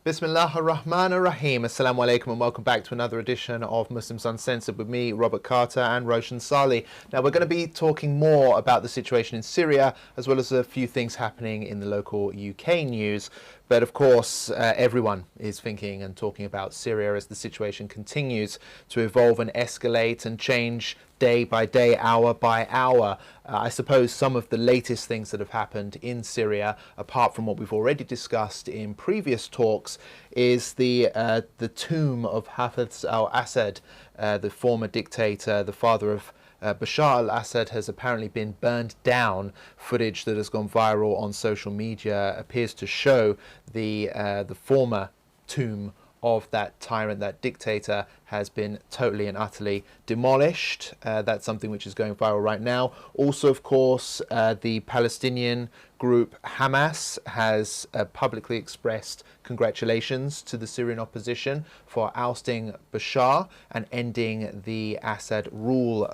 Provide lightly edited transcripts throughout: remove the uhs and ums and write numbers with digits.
Bismillah ar-Rahman ar-Rahim. Assalamu alaikum and welcome back to another edition of Muslims Uncensored with me, Robert Carter and Roshan Salih. Now we're going to be talking more about the situation in Syria as well as a few things happening in the local UK news. But of course, everyone is thinking and talking about Syria as the situation continues to evolve and escalate and change day by day, hour by hour. I suppose some of the latest things that have happened in Syria, apart from what we've already discussed in previous talks, is the tomb of Hafez al-Assad, the former dictator, the father of Bashar al-Assad, has apparently been burned down. Footage that has gone viral on social media appears to show the former tomb of that tyrant, that dictator, has been totally and utterly demolished. That's something which is going viral right now. Also, of course, the Palestinian group Hamas has publicly expressed congratulations to the Syrian opposition for ousting Bashar and ending the Assad rule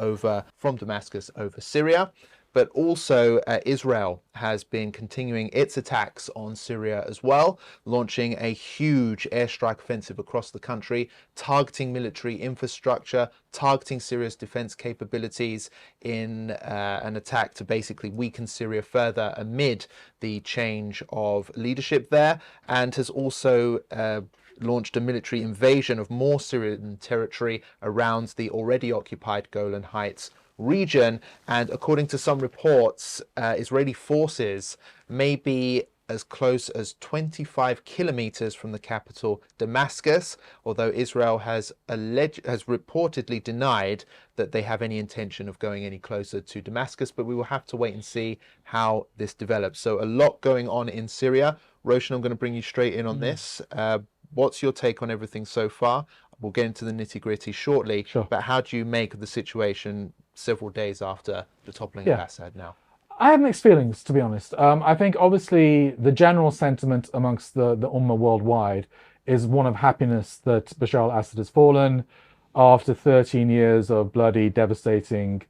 from Damascus over Syria. But also Israel has been continuing its attacks on Syria as well, launching a huge airstrike offensive across the country, targeting military infrastructure, targeting Syria's defense capabilities in an attack to basically weaken Syria further amid the change of leadership there, and has also launched a military invasion of more Syrian territory around the already occupied Golan Heights region. And according to some reports, Israeli forces may be as close as 25 kilometers from the capital Damascus, although Israel has reportedly denied that they have any intention of going any closer to Damascus. But we will have to wait and see how this develops. So a lot going on in Syria. Roshan, I'm going to bring you straight in on this. What's your take on everything so far? We'll get into the nitty-gritty shortly. Sure. But how do you make of the situation several days after the toppling of Assad now? I have mixed feelings, to be honest. I think obviously the general sentiment amongst the Ummah worldwide is one of happiness that Bashar al-Assad has fallen after 13 years of bloody, devastating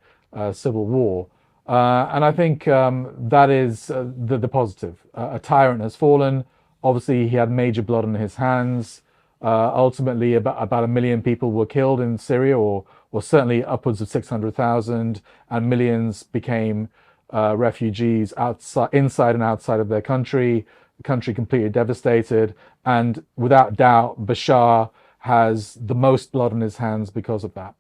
civil war. And I think that is the positive. A tyrant has fallen. Obviously, he had major blood on his hands. Ultimately, about 1 million people were killed in Syria, or certainly upwards of 600,000, and millions became refugees inside and outside of their country. The country completely devastated, and without doubt, Bashar has the most blood on his hands because of that.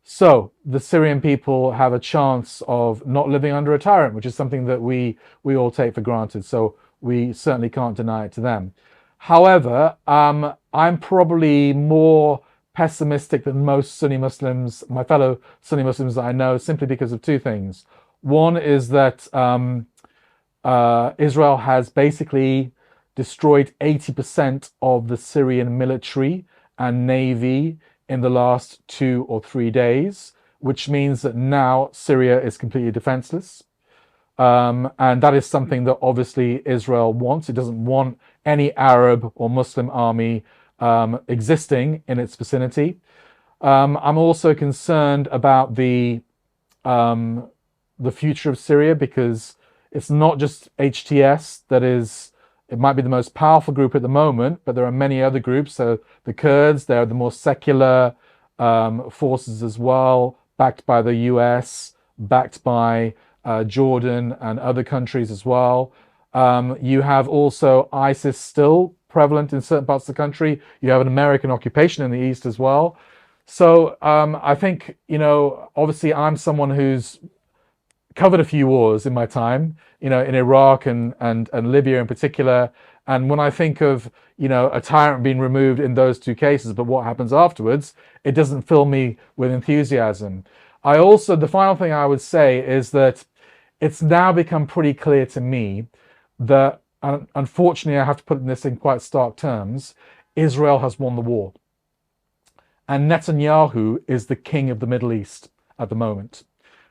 So the Syrian people have a chance of not living under a tyrant, which is something that we all take for granted. So we certainly can't deny it to them. However, I'm probably more pessimistic than most Sunni Muslims, my fellow Sunni Muslims that I know, simply because of two things. One is that Israel has basically destroyed 80% of the Syrian military and navy in the last 2 or 3 days, which means that now Syria is completely defenseless. And that is something that obviously Israel wants. It doesn't want any Arab or Muslim army existing in its vicinity. I'm also concerned about the future of Syria, because it's not just HTS that is. It might be the most powerful group at the moment, but there are many other groups. So the Kurds, they're the more secular forces as well, backed by the US, backed by Jordan and other countries as well. You have also ISIS still prevalent in certain parts of the country. You have an American occupation in the east as well. So I think, obviously I'm someone who's covered a few wars in my time, in Iraq and Libya in particular. And when I think of, a tyrant being removed in those two cases, but what happens afterwards, it doesn't fill me with enthusiasm. The final thing I would say is that it's now become pretty clear to me that, unfortunately, I have to put this in quite stark terms, Israel has won the war. And Netanyahu is the king of the Middle East at the moment.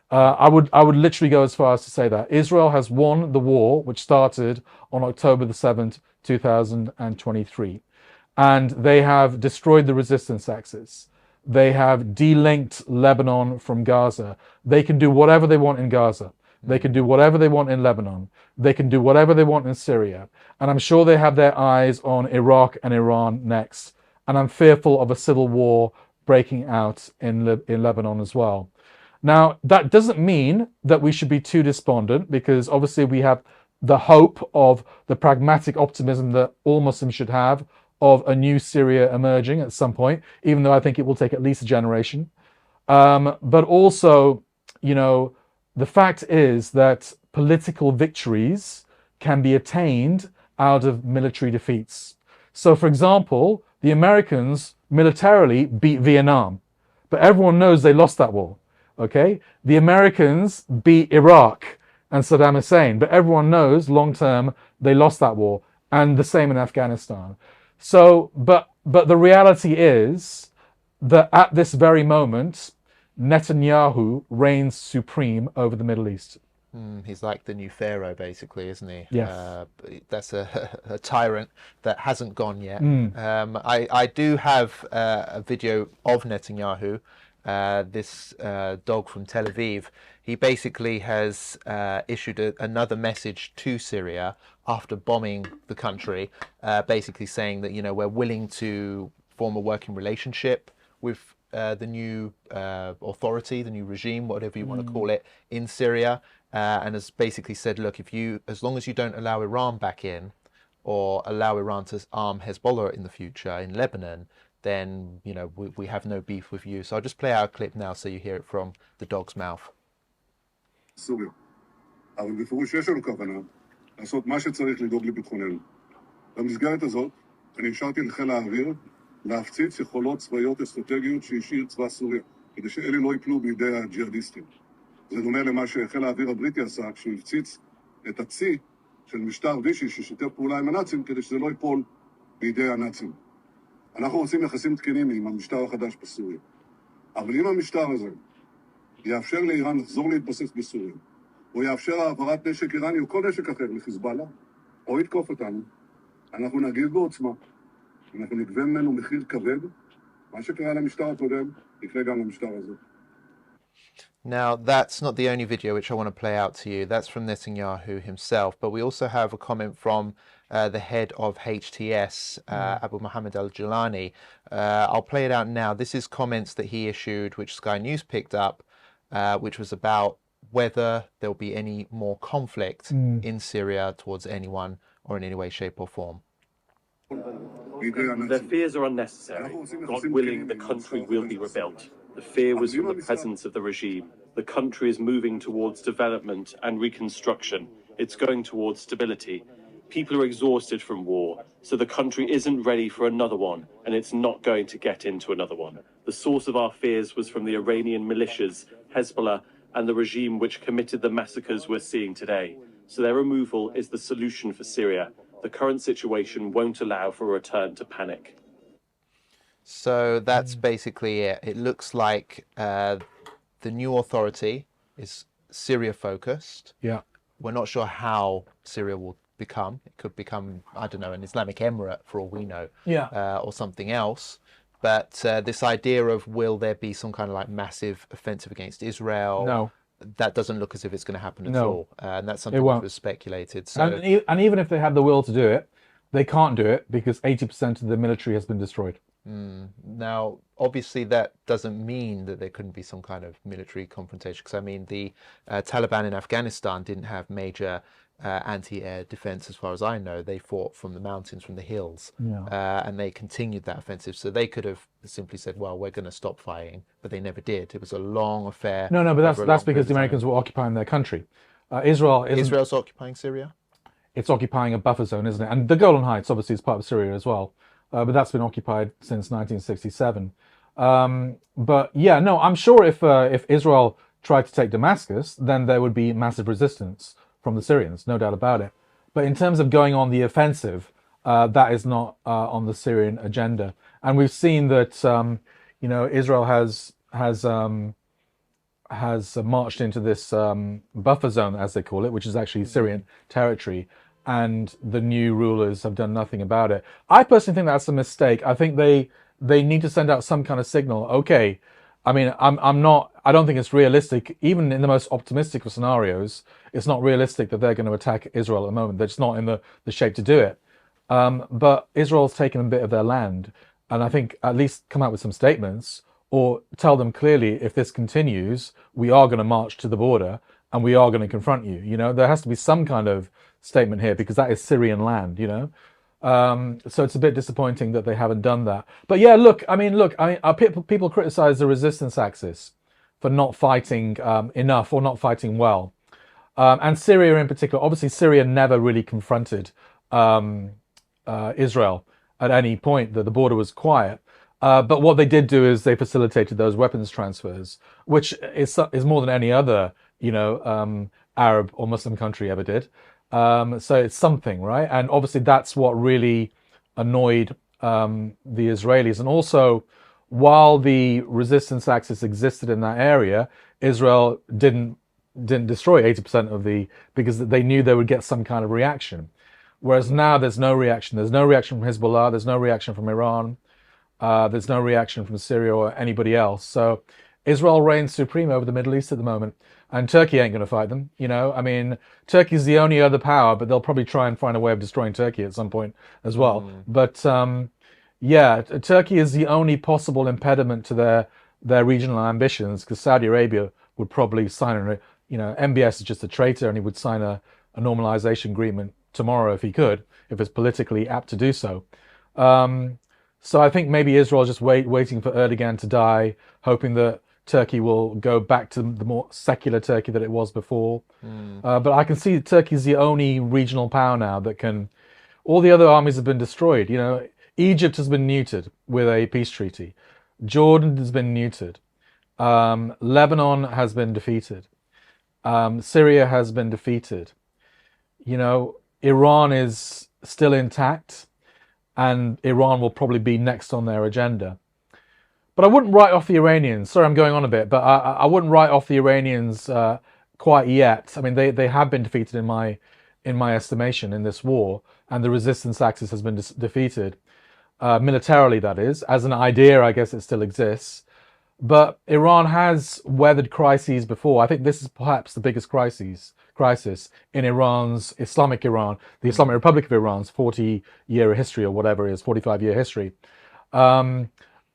I would literally go as far as to say that Israel has won the war, which started on October the 7th, 2023. And they have destroyed the resistance axis. They have delinked Lebanon from Gaza. They can do whatever they want in Gaza. They can do whatever they want in Lebanon. They can do whatever they want in Syria. And I'm sure they have their eyes on Iraq and Iran next. And I'm fearful of a civil war breaking out in Lebanon as well. Now, that doesn't mean that we should be too despondent, because obviously we have the hope of the pragmatic optimism that all Muslims should have of a new Syria emerging at some point, even though I think it will take at least a generation. But also, you know, the fact is that political victories can be attained out of military defeats. So, for example, the Americans militarily beat Vietnam, but everyone knows they lost that war. Okay, the Americans beat Iraq and Saddam Hussein, but everyone knows long term they lost that war, and the same in Afghanistan. So, but the reality is that at this very moment, Netanyahu reigns supreme over the Middle East. He's like the new pharaoh, basically, isn't he? Yes. That's a tyrant that hasn't gone yet. I do have a video of Netanyahu, this dog from Tel Aviv. He basically has issued another message to Syria after bombing the country, basically saying that, you know, we're willing to form a working relationship with the new authority, the new regime, whatever you want to call it, in Syria, and has basically said, look, as long as you don't allow Iran back in, or allow Iran to arm Hezbollah in the future in Lebanon, then, you know, we have no beef with you. So I'll just play our clip now so you hear it from the dog's mouth. סוריה. אבל בפירוש יש לנו כוונה לעשות מה שצריך לדאוג לביטחוננו. במסגרת הזאת, אני השארתי לחיל האוויר להפציץ יכולות צבאיות אסטרטגיות שהשאיר צבא סוריה, כדי שאלה לא ייפלו בידי הג'יהאדיסטים. זה דומה למה שחיל האוויר הבריטי עשה, כשהוא הפציץ את הצי של משטר וישי ששיתף פעולה עם הנאצים, כדי שזה לא ייפול בידי הנאצים. אנחנו רוצים יחסים תקינים עם המשטר החדש בסוריה. אבל אם המשטר הזה יאפשר לאיראן לחזור להתבסס בסוריה, או יאפשר העברת נשק איראני או כל נשק אחר לחיזבאללה, או יתקוף אותנו, אנחנו נגיב בעוצמה. אנחנו נגבה ממנו מחיר כבד. מה שקרה למשטר הקודם, יקרה גם למשטר הזה. Now, that's not the only video which I want to play out to you. That's from Netanyahu himself. But we also have a comment from the head of HTS, Abu Mohammed al-Jolani. I'll play it out now. This is comments that he issued, which Sky News picked up, which was about whether there'll be any more conflict in Syria towards anyone or in any way, shape or form. Their fears are unnecessary. God willing, the country will be rebuilt. The fear was from the presence of the regime. The country is moving towards development and reconstruction. It's going towards stability. People are exhausted from war, so the country isn't ready for another one, and it's not going to get into another one. The source of our fears was from the Iranian militias, Hezbollah, and the regime which committed the massacres we're seeing today. So their removal is the solution for Syria. The current situation won't allow for a return to panic. So that's basically it. It looks like the new authority is Syria focused. Yeah. We're not sure how Syria will become. It could become, I don't know, an Islamic emirate for all we know, or something else. But this idea of will there be some kind of like massive offensive against Israel? No. That doesn't look as if it's going to happen at all. And that's something that was speculated. So, and even if they had the will to do it, they can't do it because 80% of the military has been destroyed. Now, obviously, that doesn't mean that there couldn't be some kind of military confrontation. Because, I mean, the Taliban in Afghanistan didn't have major anti-air defense, as far as I know. They fought from the mountains, from the hills, and they continued that offensive. So they could have simply said, well, we're going to stop fighting, but they never did. It was a long affair. No, but that's because the Americans were occupying their country. Israel's occupying Syria? It's occupying a buffer zone, isn't it? And the Golan Heights, obviously, is part of Syria as well. But that's been occupied since 1967. But yeah, no, I'm sure if Israel tried to take Damascus, then there would be massive resistance from the Syrians, no doubt about it. But in terms of going on the offensive, that is not on the Syrian agenda. And we've seen that Israel has marched into this buffer zone, as they call it, which is actually Syrian territory, and the new rulers have done nothing about it. I personally think that's a mistake. I think they need to send out some kind of signal. Okay, I mean, I'm not I don't think it's realistic, even in the most optimistic of scenarios, it's not realistic that they're going to attack Israel at the moment. They're just not in the shape to do it. But Israel's taken a bit of their land, and I think at least come out with some statements or tell them clearly, if this continues, we are going to march to the border and we are going to confront you. You know, there has to be some kind of statement here because that is Syrian land, you know. So it's a bit disappointing that they haven't done that. But yeah, people criticize the resistance axis for not fighting enough or not fighting well. And Syria in particular. Obviously, Syria never really confronted Israel at any point. That the border was quiet. But what they did do is they facilitated those weapons transfers, which is more than any other, Arab or Muslim country ever did. So it's something, right? And obviously that's what really annoyed the Israelis. And also, while the resistance axis existed in that area, Israel didn't destroy 80% of because they knew they would get some kind of reaction. Whereas now there's no reaction. There's no reaction from Hezbollah. There's no reaction from Iran. There's no reaction from Syria or anybody else. So Israel reigns supreme over the Middle East at the moment. And Turkey ain't going to fight them. I mean, Turkey's the only other power, but they'll probably try and find a way of destroying Turkey at some point as well. But yeah, Turkey is the only possible impediment to their regional ambitions, because Saudi Arabia would probably sign MBS is just a traitor, and he would sign a normalization agreement tomorrow if he could, if it's politically apt to do so. So I think maybe Israel is just waiting for Erdogan to die, hoping that Turkey will go back to the more secular Turkey that it was before. But I can see Turkey's the only regional power now that can. All the other armies have been destroyed. Egypt has been neutered with a peace treaty. Jordan has been neutered. Lebanon has been defeated. Syria has been defeated. Iran is still intact, and Iran will probably be next on their agenda. But I wouldn't write off the Iranians. Sorry, I'm going on a bit, but I wouldn't write off the Iranians quite yet. I mean, they have been defeated in my estimation in this war, and the resistance axis has been defeated militarily. That is, as an idea, I guess it still exists. But Iran has weathered crises before. I think this is perhaps the biggest crisis in Iran's Islamic Iran, the Islamic Republic of Iran's 40-year history, or whatever it is, 45-year history.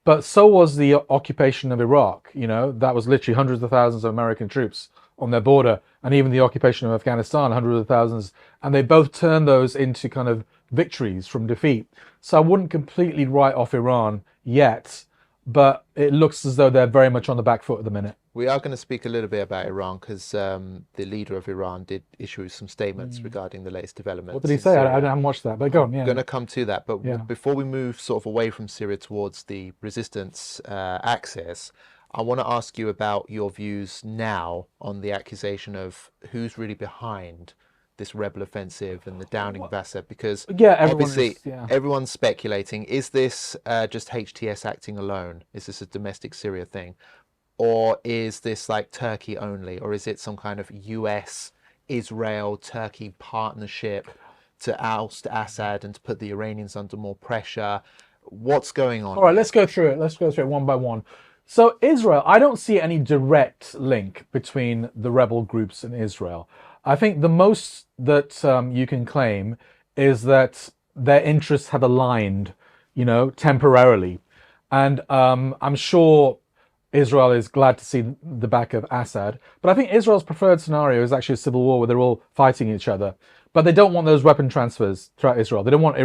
But so was the occupation of Iraq. That was literally hundreds of thousands of American troops on their border, and even the occupation of Afghanistan, hundreds of thousands. And they both turned those into kind of victories from defeat. So I wouldn't completely write off Iran yet, but it looks as though they're very much on the back foot at the minute. We are going to speak a little bit about Iran, because the leader of Iran did issue some statements regarding the latest developments. What did he say? I haven't watched that, but go on. Yeah. I'm going to come to that. But before we move sort of away from Syria towards the resistance axis, I want to ask you about your views now on the accusation of who's really behind this rebel offensive and the downing of Assad, because everyone's speculating, is this just HTS acting alone? Is this a domestic Syria thing? Or is this like Turkey only? Or is it some kind of US, Israel, Turkey partnership to oust Assad and to put the Iranians under more pressure? What's going on? All right, let's go through it. Let's go through it one by one. So Israel, I don't see any direct link between the rebel groups and Israel. I think the most that you can claim is that their interests have aligned, temporarily. And I'm sure Israel is glad to see the back of Assad. But I think Israel's preferred scenario is actually a civil war where they're all fighting each other. But they don't want those weapon transfers throughout Israel. They don't want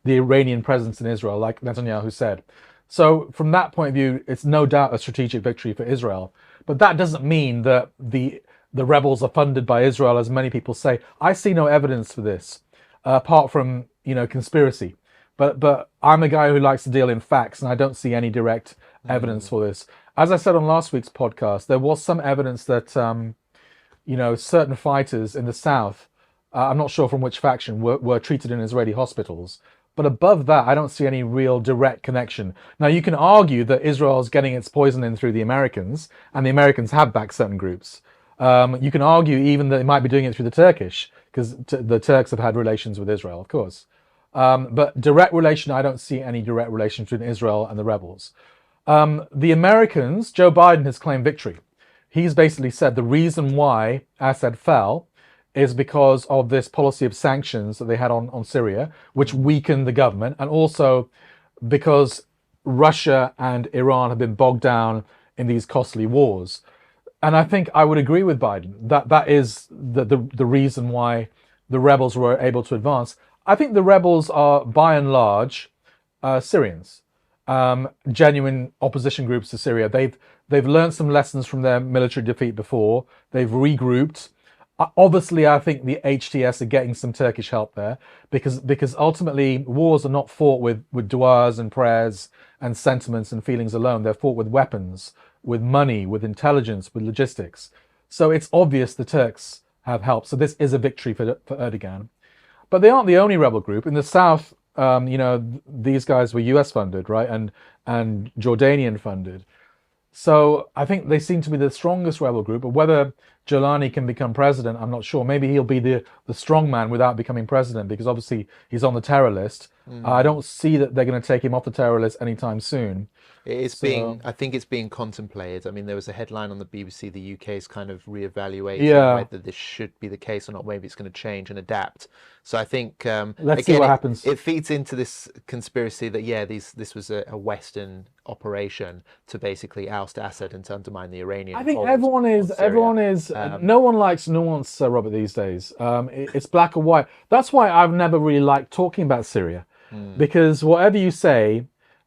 the Iranian presence in Israel, like Netanyahu said. So from that point of view, it's no doubt a strategic victory for Israel. But that doesn't mean that the rebels are funded by Israel, as many people say. I see no evidence for this, apart from, conspiracy. But I'm a guy who likes to deal in facts, and I don't see any direct evidence for this. As I said on last week's podcast, there was some evidence that, certain fighters in the south, I'm not sure from which faction, were treated in Israeli hospitals. But above that, I don't see any real direct connection. Now, you can argue that Israel is getting its poison in through the Americans, and the Americans have backed certain groups. You can argue even that they might be doing it through the Turkish, because the Turks have had relations with Israel, of course. But direct relation, I don't see any direct relation between Israel and the rebels. The Americans, Joe Biden has claimed victory. he's basically said the reason why Assad fell is because of this policy of sanctions that they had on Syria, which weakened the government, and also because Russia and Iran have been bogged down in these costly wars. And I think I would agree with Biden that that is the reason why the rebels were able to advance. I think the rebels are, by and large, Syrians, genuine opposition groups to Syria. They've learned some lessons from their military defeat before. They've regrouped. Obviously, I think the HTS are getting some Turkish help there because ultimately wars are not fought with du'as and prayers and sentiments and feelings alone. They're fought with weapons, with money, with intelligence, with logistics. So it's obvious the Turks have helped. So this is a victory for Erdogan. But they aren't the only rebel group. In the south, these guys were US funded, right? And Jordanian funded. So I think they seem to be the strongest rebel group. But whether Jolani can become president, I'm not sure. Maybe he'll be the strong man without becoming president, because obviously he's on the terror list. I don't see that they're going to take him off the terror list anytime soon. I think it's being contemplated. I mean, there was a headline on the BBC, the UK is kind of reevaluating whether this should be the case or not. Maybe it's going to change and adapt. So I think let's see what happens. It feeds into this conspiracy that this was a Western operation to basically oust Assad and to undermine the Iranian. I think everyone is. No one likes nuance, Robert, these days. It's black or white. That's why I've never really liked talking about Syria, because whatever you say,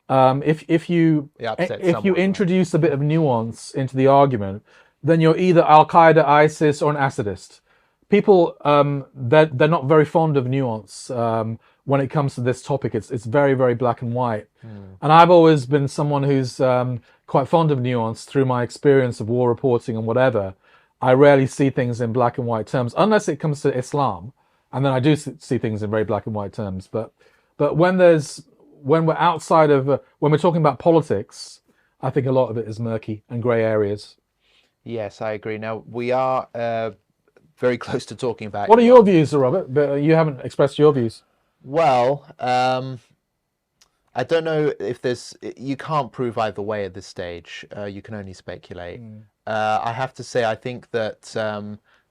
if you introduce a bit of nuance into the argument, then you're either Al Qaeda, ISIS, or an Assadist. People, they're not very fond of nuance when it comes to this topic. It's very, very black and white. And I've always been someone who's quite fond of nuance through my experience of war reporting and whatever. I rarely see things in black and white terms, unless it comes to Islam, and then I do see things in very black and white terms. But when we're outside of when we're talking about politics, I think a lot of it is murky and grey areas. Yes, I agree. Now we are very close to talking about. What are your views, Robert? But you haven't expressed your views. Well, I don't know if you can't prove either way at this stage. You can only speculate. I have to say, I think that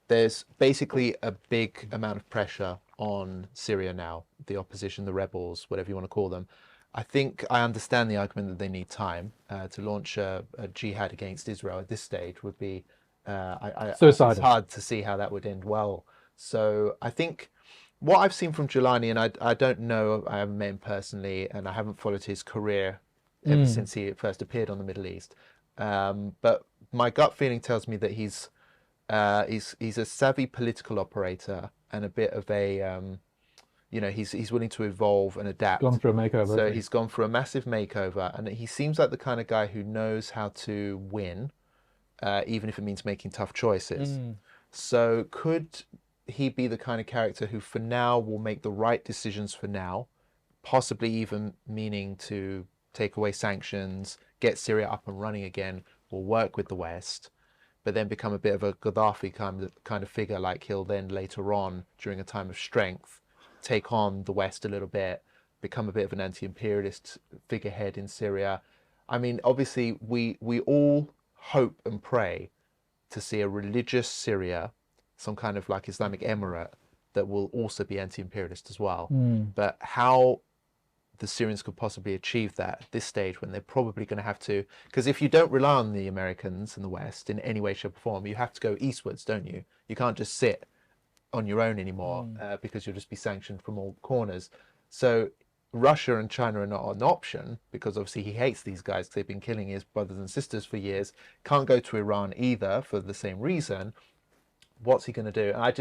there's basically a big amount of pressure on Syria now, the opposition, the rebels, whatever you want to call them. I think I understand the argument that they need time to launch a jihad against Israel at this stage would be suicidal. It's hard to see how that would end well. So I think what I've seen from Jolani, and I don't know, I haven't met him personally, and I haven't followed his career ever since he first appeared on the Middle East. But my gut feeling tells me that he's a savvy political operator and a bit of a he's willing to evolve and adapt. Gone through a makeover. So he's gone through a massive makeover, and he seems like the kind of guy who knows how to win, even if it means making tough choices. So could he be the kind of character who for now will make the right decisions for now, possibly even meaning to take away sanctions, get Syria up and running again, will work with the West, but then become a bit of a Gaddafi kind of figure, like he'll then later on, during a time of strength, take on the West a little bit, become a bit of an anti-imperialist figurehead in Syria. I mean, obviously, we all hope and pray to see a religious Syria, some kind of like Islamic emirate that will also be anti-imperialist as well. But how the Syrians could possibly achieve that at this stage, when they're probably going to have to, because if you don't rely on the Americans and the West in any way, shape or form, you have to go eastwards, don't you? You can't just sit on your own anymore because you'll just be sanctioned from all corners. So Russia and China are not an option, because obviously he hates these guys because they've been killing his brothers and sisters for years. Can't go to Iran either for the same reason. What's he going to do? And I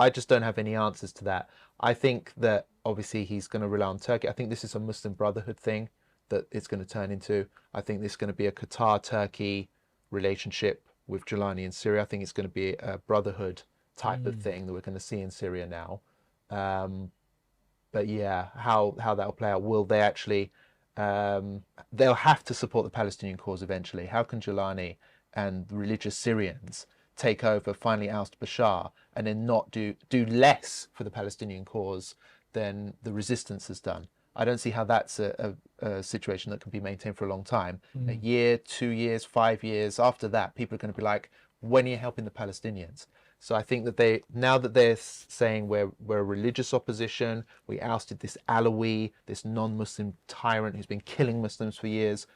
just don't have any answers to that. I think that obviously he's going to rely on Turkey. I think this is a Muslim Brotherhood thing that it's going to turn into. I think this is going to be a Qatar-Turkey relationship with Jolani in Syria. I think it's going to be a brotherhood type of thing that we're going to see in Syria now. But yeah, how that will play out. Will they actually, they'll have to support the Palestinian cause eventually. How can Jolani and the religious Syrians take over, finally oust Bashar, and then not do less for the Palestinian cause than the resistance has done? I don't see how that's a situation that can be maintained for a long time. A year, 2 years, 5 years. After that, people are going to be like, when are you helping the Palestinians? So I think that now that they're saying we're a religious opposition, we ousted this Alawi, this non-Muslim tyrant who's been killing Muslims for years.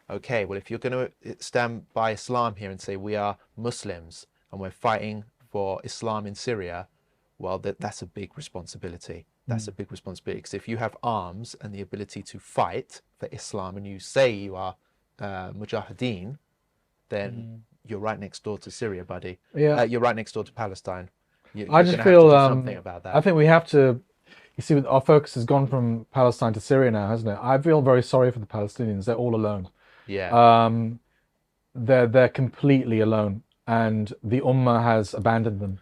Okay, well, if you're going to stand by Islam here and say we are Muslims and we're fighting for Islam in Syria, well, that's a big responsibility. That's a big responsibility, because if you have arms and the ability to fight for Islam and you say you are Mujahideen, then you're right next door to Syria, buddy. Yeah. You're right next door to Palestine. I just feel something about that. I think we have to. You see, our focus has gone from Palestine to Syria now, hasn't it? I feel very sorry for the Palestinians. They're all alone. Yeah. They're completely alone, and the Ummah has abandoned them.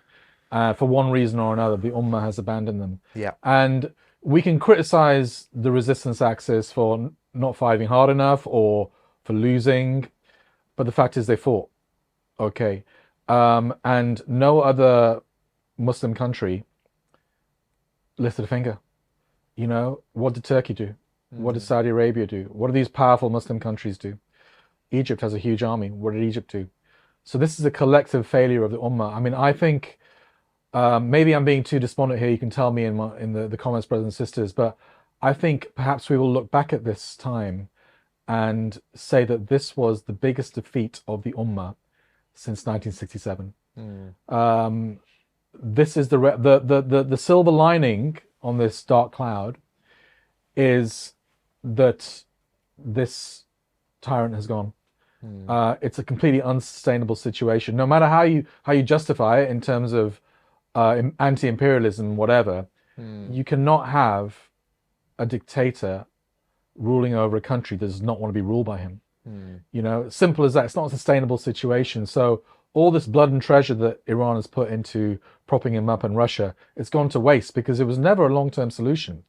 For one reason or another, the Ummah has abandoned them. Yeah. And we can criticize the resistance axis for not fighting hard enough or for losing, but the fact is they fought. Okay. And no other Muslim country lifted a finger. You know, what did Turkey do? What did Saudi Arabia do? What do these powerful Muslim countries do? Egypt has a huge army. What did Egypt do? So this is a collective failure of the Ummah. I mean, I think maybe I'm being too despondent here. You can tell me in the comments, brothers and sisters, but I think perhaps we will look back at this time and say that this was the biggest defeat of the Ummah since 1967. This is the silver lining on this dark cloud is that this tyrant has gone. It's a completely unsustainable situation. No matter how you justify it in terms of anti-imperialism, whatever, you cannot have a dictator ruling over a country that does not want to be ruled by him. You know, simple as that. It's not a sustainable situation. So all this blood and treasure that Iran has put into propping him up in Russia, it's gone to waste because it was never a long-term solution.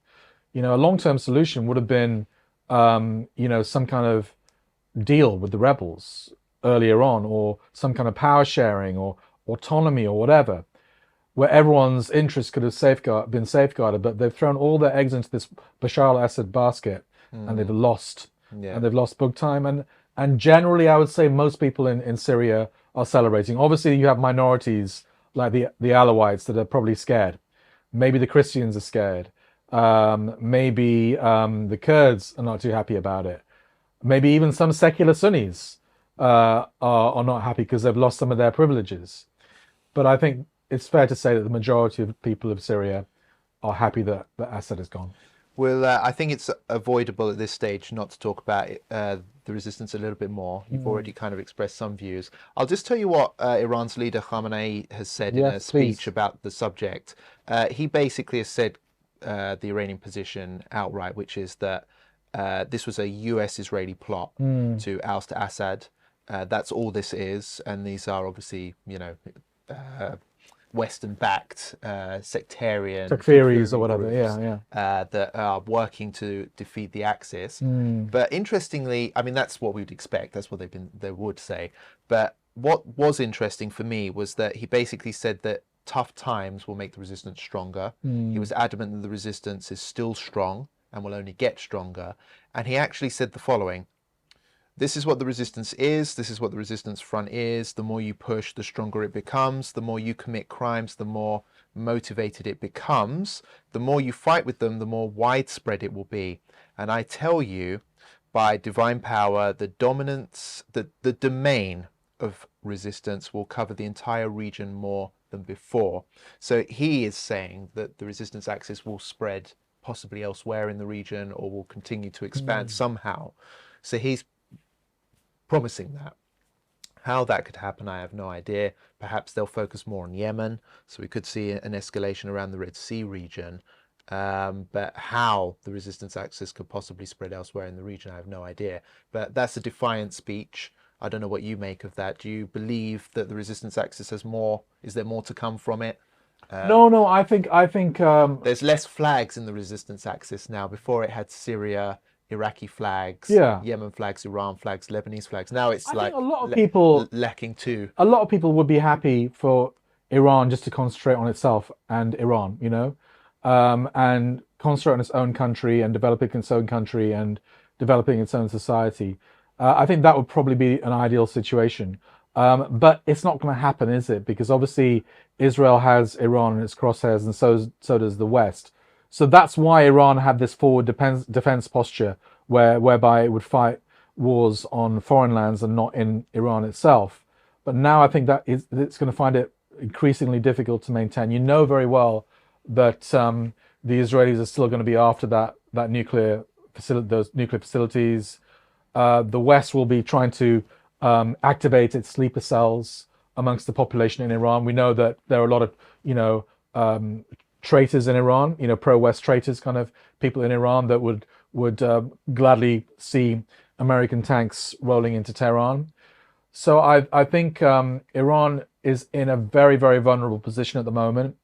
You know, a long-term solution would have been, you know, some kind of deal with the rebels earlier on, or some kind of power sharing or autonomy or whatever, where everyone's interests could have been safeguarded, but they've thrown all their eggs into this Bashar al-Assad basket, and they've lost. And they've lost big time. And generally, I would say most people in Syria are celebrating. Obviously, you have minorities like the Alawites that are probably scared. Maybe the Christians are scared. Maybe the Kurds are not too happy about it. Maybe even some secular Sunnis are not happy because they've lost some of their privileges. But I think it's fair to say that the majority of the people of Syria are happy that Assad is gone. Well, I think it's avoidable at this stage not to talk about the resistance a little bit more. You've already kind of expressed some views. I'll just tell you what Iran's leader Khamenei has said in a speech about the subject. He basically has said the Iranian position outright, which is that this was a US-Israeli plot to oust Assad. That's all this is, and these are obviously, you know, Western-backed sectarian Takfiris or whatever, groups, that are working to defeat the Axis. But interestingly, I mean, that's what we'd expect. That's what they would say. But what was interesting for me was that he basically said that tough times will make the resistance stronger. He was adamant that the resistance is still strong and will only get stronger. And he actually said the following: this is what the resistance is. This is what the resistance front is. The more you push, the stronger it becomes. The more you commit crimes, the more motivated it becomes. The more you fight with them, the more widespread it will be. And I tell you, by divine power, the dominance, the domain of resistance will cover the entire region more than before. So he is saying that the resistance axis will spread possibly elsewhere in the region, or will continue to expand somehow. So he's promising that. How that could happen, I have no idea. Perhaps they'll focus more on Yemen, so we could see an escalation around the Red Sea region. But how the resistance axis could possibly spread elsewhere in the region, I have no idea. But that's a defiant speech. I don't know what you make of that. Do you believe that the resistance axis has more? Is there more to come from it? No. I think there's less flags in the resistance axis now. Before it had Syria, Iraqi flags, Yemen flags, Iran flags, Lebanese flags. Now it's like a lot of people lacking too. A lot of people would be happy for Iran just to concentrate on itself and Iran, you know, and concentrate on its own country and developing its own country and developing its own society. I think that would probably be an ideal situation. But it's not going to happen, is it? Because obviously Israel has Iran in its crosshairs, and so does the West. So that's why Iran had this forward defense posture, whereby it would fight wars on foreign lands and not in Iran itself. But now I think that it's going to find it increasingly difficult to maintain. You know very well that the Israelis are still going to be after those nuclear facilities. The West will be trying to activate its sleeper cells amongst the population in Iran. We know that there are a lot of, traitors in Iran, pro-West traitors, kind of people in Iran that would gladly see American tanks rolling into Tehran. So I think Iran is in a very, very vulnerable position at the moment.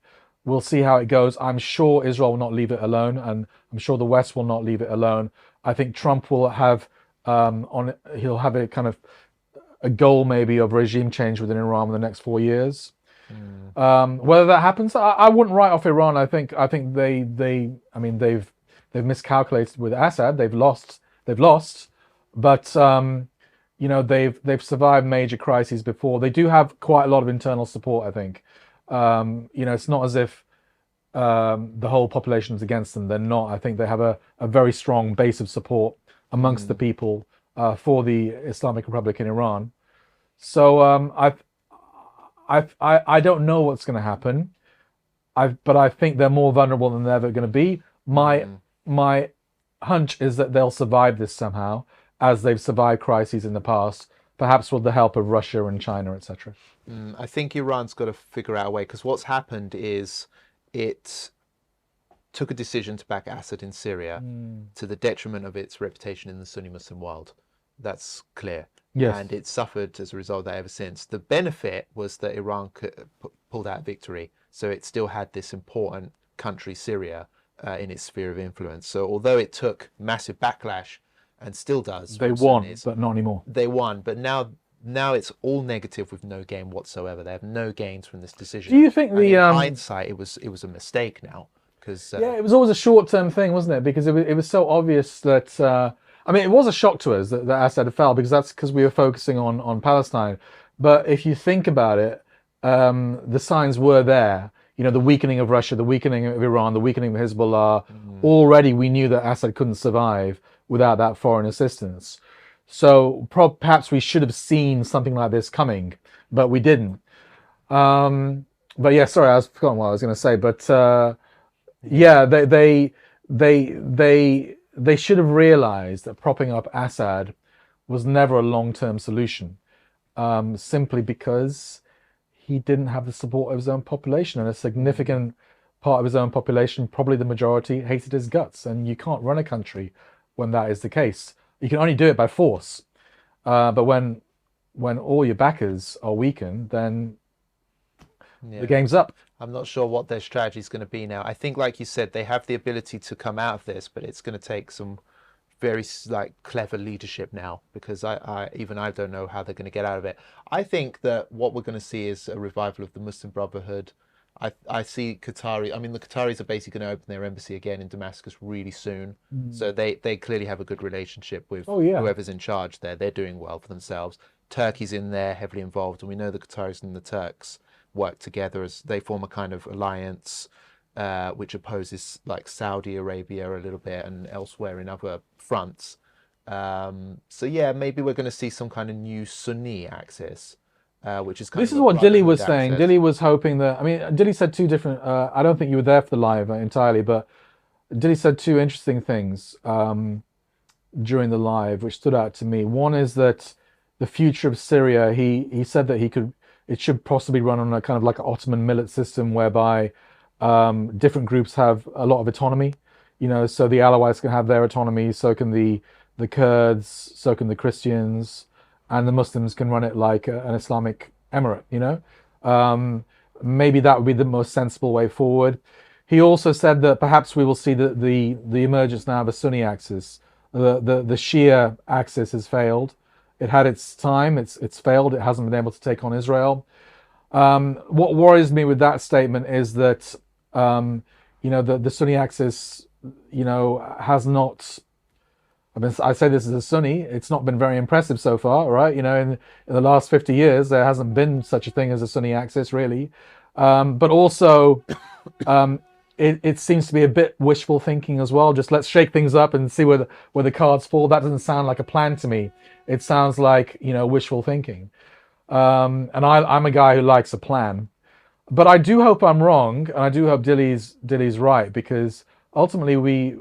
We'll see how it goes. I'm sure Israel will not leave it alone, and I'm sure the West will not leave it alone. I think Trump will have he'll have a kind of a goal maybe of regime change within Iran in the next 4 years. Whether that happens, I wouldn't write off Iran. I think they've miscalculated with Assad. They've lost, but they've survived major crises before. They do have quite a lot of internal support. I think it's not as if the whole population is against them. They're not. I think they have a very strong base of support amongst the people for the Islamic Republic in Iran. So I don't know what's going to happen. But I think they're more vulnerable than they're ever going to be. My hunch is that they'll survive this somehow, as they've survived crises in the past, perhaps with the help of Russia and China, etc. I think Iran's got to figure out a way, because what's happened is it took a decision to back Assad in Syria to the detriment of its reputation in the Sunni Muslim world. That's clear. Yes. And it's suffered as a result of that ever since. The benefit was that Iran pulled out a victory. So it still had this important country, Syria, in its sphere of influence. So although it took massive backlash, and still does, they won, but not anymore. They won, but now it's all negative with no gain whatsoever. They have no gains from this decision. Do you think in hindsight it was a mistake now? Because it was always a short-term thing, wasn't it? Because it was so obvious that it was a shock to us that Assad fell, because we were focusing on Palestine. But if you think about it, the signs were there. The weakening of Russia, the weakening of Iran, the weakening of Hezbollah. Already we knew that Assad couldn't survive without that foreign assistance. So perhaps we should have seen something like this coming, but we didn't. But yeah, sorry, I forgotten what I was going to say. But they should have realized that propping up Assad was never a long-term solution, simply because he didn't have the support of his own population, and a significant part of his own population, probably the majority, hated his guts. And you can't run a country when that is the case. You can only do it by force. But when all your backers are weakened, then the game's up. I'm not sure what their strategy is going to be now. I think, like you said, they have the ability to come out of this, but it's going to take some very clever leadership now, because I don't know how they're going to get out of it. I think that what we're going to see is a revival of the Muslim Brotherhood. I see the Qataris are basically going to open their embassy again in Damascus really soon. So they clearly have a good relationship with whoever's in charge there. They're doing well for themselves. Turkey's in there, heavily involved, and we know the Qataris and the Turks work together as they form a kind of alliance which opposes Saudi Arabia a little bit and elsewhere in other fronts. So yeah, maybe we're going to see some kind of new Sunni axis. Which is this is what Dilly was saying. Dilly was hoping that, Dilly said two different, I don't think you were there for the live entirely, but Dilly said two interesting things during the live, which stood out to me. One is that the future of Syria, he said that it should possibly run on a kind of like an Ottoman millet system, whereby different groups have a lot of autonomy. So the Alawites can have their autonomy, so can the Kurds, so can the Christians, and the Muslims can run it like an Islamic emirate, Maybe that would be the most sensible way forward. He also said that perhaps we will see the emergence now of a Sunni axis. The Shia axis has failed. It had its time, it's failed, it hasn't been able to take on Israel. What worries me with that statement is that, the Sunni axis, has not I say this as a Sunni, it's not been very impressive so far, right? You know, in the last 50 years, there hasn't been such a thing as a Sunni Axis, really. But also, it seems to be a bit wishful thinking as well. Just let's shake things up and see where the cards fall. That doesn't sound like a plan to me. It sounds like, you know, wishful thinking. And I'm a guy who likes a plan. But I do hope I'm wrong, and I do hope Dili's right, because ultimately we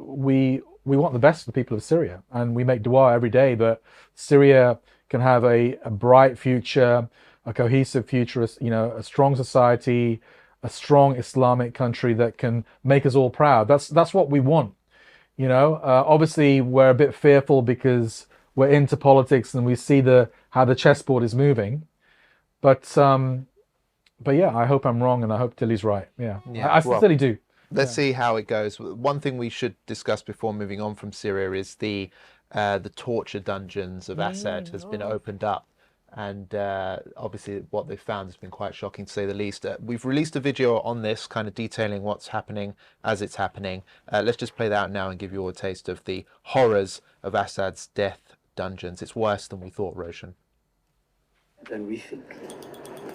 want the best for the people of Syria, and we make dua every day that Syria can have a bright future, a cohesive future, you know, a strong society, a strong Islamic country that can make us all proud. That's what we want, you know. Obviously, we're a bit fearful because we're into politics and we see how the chessboard is moving, but yeah, I hope I'm wrong, and I hope Dili's right. Yeah, I sincerely do. Let's see how it goes. One thing we should discuss before moving on from Syria is the torture dungeons of Assad has been opened up, and obviously what they've found has been quite shocking, to say the least. We've released a video on this, kind of detailing what's happening as it's happening. Let's just play that out now and give you all a taste of the horrors of Assad's death dungeons. It's worse than we thought, Roshan. Than we think.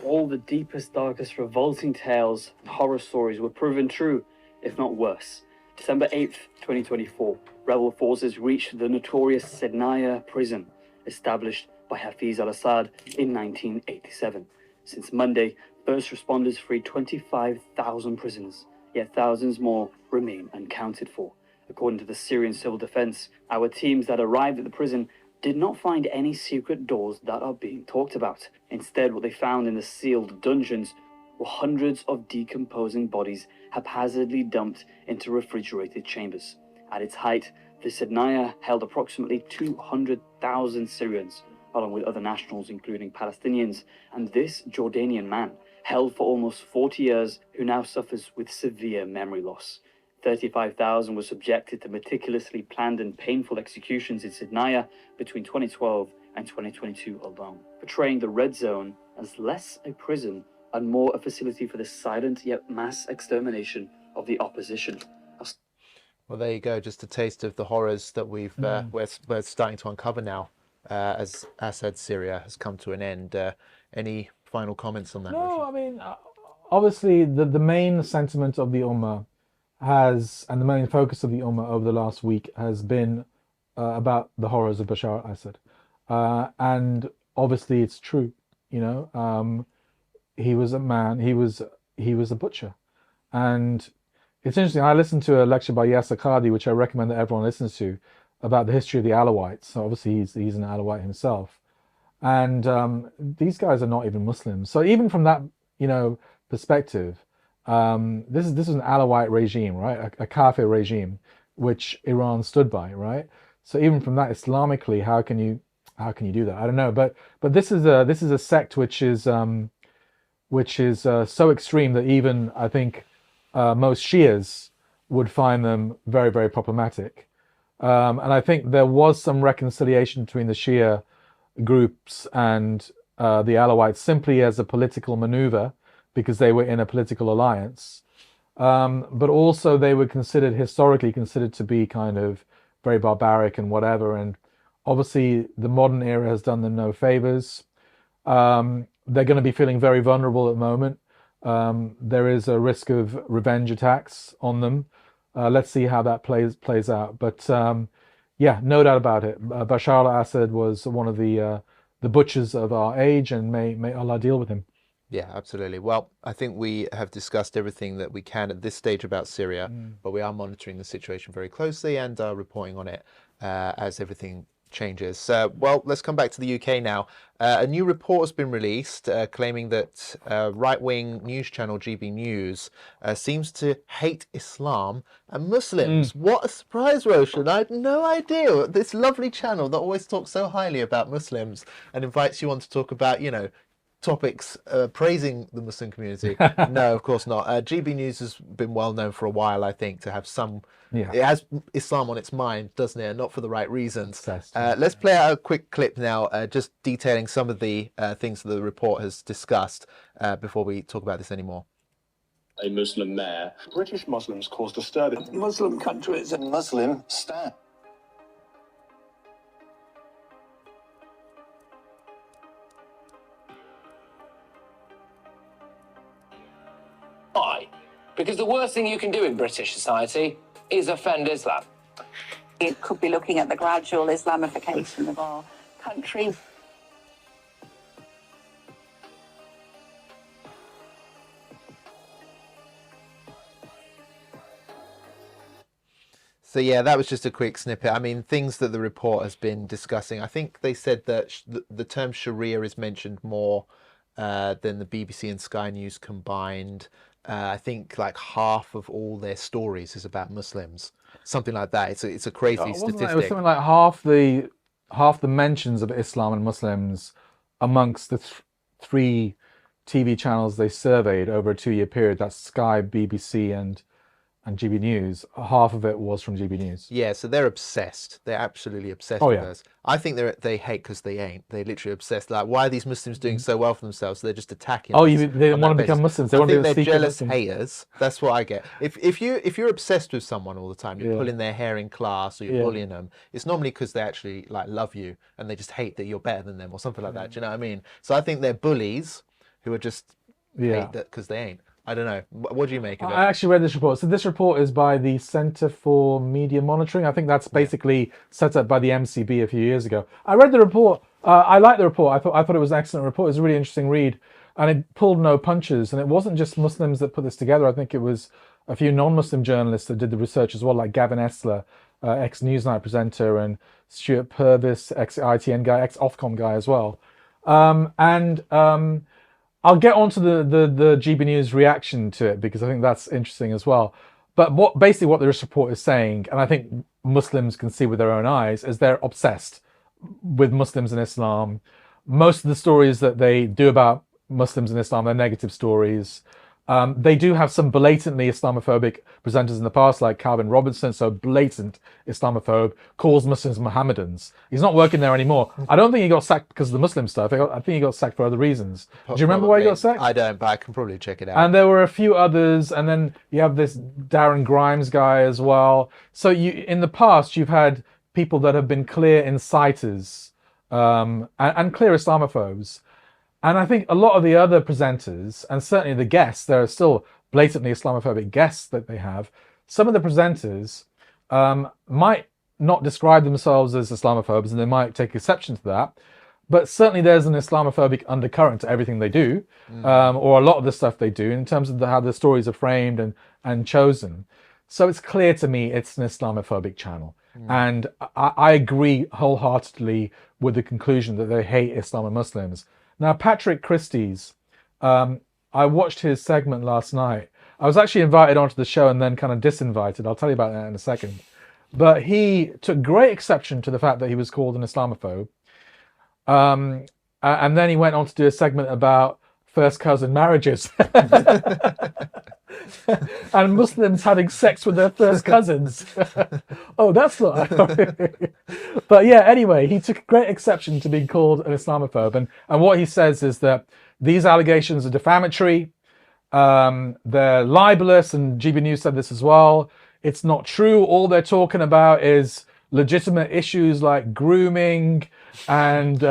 All the deepest, darkest, revolting tales and horror stories were proven true, if not worse. December 8th, 2024, rebel forces reached the notorious Sednaya prison, established by Hafiz al-Assad in 1987. Since Monday, first responders freed 25,000 prisoners, yet thousands more remain unaccounted for. According to the Syrian Civil Defense, our teams that arrived at the prison did not find any secret doors that are being talked about. Instead, what they found in the sealed dungeons were hundreds of decomposing bodies haphazardly dumped into refrigerated chambers. At its height, the Sednaya held approximately 200,000 Syrians, along with other nationals including Palestinians, and this Jordanian man, held for almost 40 years, who now suffers with severe memory loss. 35,000 were subjected to meticulously planned and painful executions in Sednaya between 2012 and 2022 alone, portraying the Red Zone as less a prison and more a facility for the silent yet mass extermination of the opposition. Well, there you go, just a taste of the horrors that we're starting to uncover now as Assad's Syria has come to an end. Any final comments on that? No, I mean, obviously the main sentiment of the Ummah and the main focus of the Ummah over the last week has been about the horrors of Bashar al-Assad. And obviously it's true, you know. He was a man, he was a butcher. And it's interesting, I listened to a lecture by Yasser Qadi, which I recommend that everyone listens to, about the history of the Alawites. So obviously he's an Alawite himself. And these guys are not even Muslims. So even from that, you know, perspective, this is an Alawite regime, right? A Kafir regime, which Iran stood by, right? So even from that, Islamically, how can you do that? I don't know, but this is a sect which is so extreme that even I think most Shias would find them very, very problematic. And I think there was some reconciliation between the Shia groups and the Alawites simply as a political maneuver, because they were in a political alliance. But also they were historically considered to be kind of very barbaric and whatever. And obviously the modern era has done them no favors. They're going to be feeling very vulnerable at the moment. There is a risk of revenge attacks on them. Let's see how that plays out. But yeah, no doubt about it. Bashar al-Assad was one of the butchers of our age, and may Allah deal with him. Yeah, absolutely. Well, I think we have discussed everything that we can at this stage about Syria, but we are monitoring the situation very closely and reporting on it as everything changes. Well, let's come back to the UK now. A new report has been released claiming that right-wing news channel GB News seems to hate Islam and Muslims. What a surprise, Roshan. I had no idea. This lovely channel that always talks so highly about Muslims and invites you on to talk about, you know, topics praising the Muslim community. No, of course not. GB News has been well known for a while, I think, to have some... Yeah. It has Islam on its mind, doesn't it? And not for the right reasons. Let's play out a quick clip now, just detailing some of the things that the report has discussed before we talk about this anymore. A Muslim mayor. British Muslims caused a stir in Muslim countries. Muslim stat. Because the worst thing you can do in British society is offend Islam. It could be looking at the gradual Islamification of our country. So yeah, that was just a quick snippet. I mean, things that the report has been discussing. I think they said that the term Sharia is mentioned more than the BBC and Sky News combined. I think like half of all their stories is about Muslims, something like that. It's a crazy statistic. It was something like half the mentions of Islam and Muslims amongst the three TV channels they surveyed over a 2-year period. That's Sky, BBC, and GB News. Half of it was from GB News. Yeah, so they're obsessed. They're absolutely obsessed with us. I think they hate because they ain't. They're literally obsessed. Like, why are these Muslims doing so well for themselves? So they're just attacking. Oh, they want to become Muslims. They want to be they're jealous Muslims. haters. That's what I get. If you're obsessed with someone all the time, you're pulling their hair in class or you're bullying them. It's normally because they actually like love you and they just hate that you're better than them or something like that. Do you know what I mean? So I think they're bullies who are just hate that because they ain't. I don't know. What do you make of it? I actually read this report. So this report is by the Centre for Media Monitoring. I think that's basically set up by the MCB a few years ago. I read the report. I liked the report. I thought it was an excellent report. It was a really interesting read, and it pulled no punches. And it wasn't just Muslims that put this together. I think it was a few non-Muslim journalists that did the research as well, like Gavin Esler, ex-Newsnight presenter, and Stuart Purvis, ex-ITN guy, ex-Ofcom guy as well. I'll get onto the GB News reaction to it because I think that's interesting as well. But what this report is saying, and I think Muslims can see with their own eyes, is they're obsessed with Muslims and Islam. Most of the stories that they do about Muslims and Islam are negative stories. They do have some blatantly Islamophobic presenters in the past, like Calvin Robertson, so blatant Islamophobe, calls Muslims Mohammedans. He's not working there anymore. I don't think he got sacked because of the Muslim stuff. I think he got sacked for other reasons. Do you remember why he got sacked? I don't, but I can probably check it out. And there were a few others, and then you have this Darren Grimes guy as well. So in the past, you've had people that have been clear inciters and clear Islamophobes. And I think a lot of the other presenters, and certainly the guests, there are still blatantly Islamophobic guests that they have. Some of the presenters might not describe themselves as Islamophobes, and they might take exception to that. But certainly there's an Islamophobic undercurrent to everything they do, or a lot of the stuff they do, in terms of how the stories are framed and chosen. So it's clear to me it's an Islamophobic channel. And I agree wholeheartedly with the conclusion that they hate Islam and Muslims. Now, Patrick Christie's, I watched his segment last night. I was actually invited onto the show and then kind of disinvited. I'll tell you about that in a second. But he took great exception to the fact that he was called an Islamophobe. And then he went on to do a segment about first cousin marriages. And Muslims having sex with their first cousins. Oh, that's not... But yeah, anyway, he took great exception to being called an Islamophobe. And what he says is that these allegations are defamatory, they're libelous, and GB News said this as well. It's not true. All they're talking about is legitimate issues like grooming and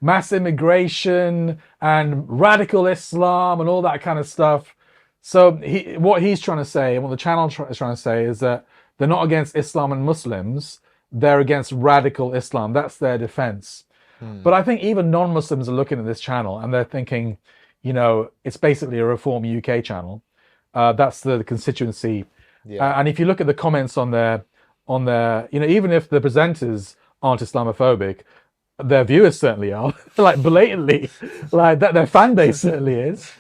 mass immigration and radical Islam and all that kind of stuff. So what he's trying to say, and what the channel is trying to say, is that they're not against Islam and Muslims, they're against radical Islam. That's their defense. But I think even non-Muslims are looking at this channel and they're thinking, you know, it's basically a Reform UK channel. That's the constituency. And if you look at the comments on their, you know, even if the presenters aren't Islamophobic, their viewers certainly are, like blatantly, like that their fan base certainly is.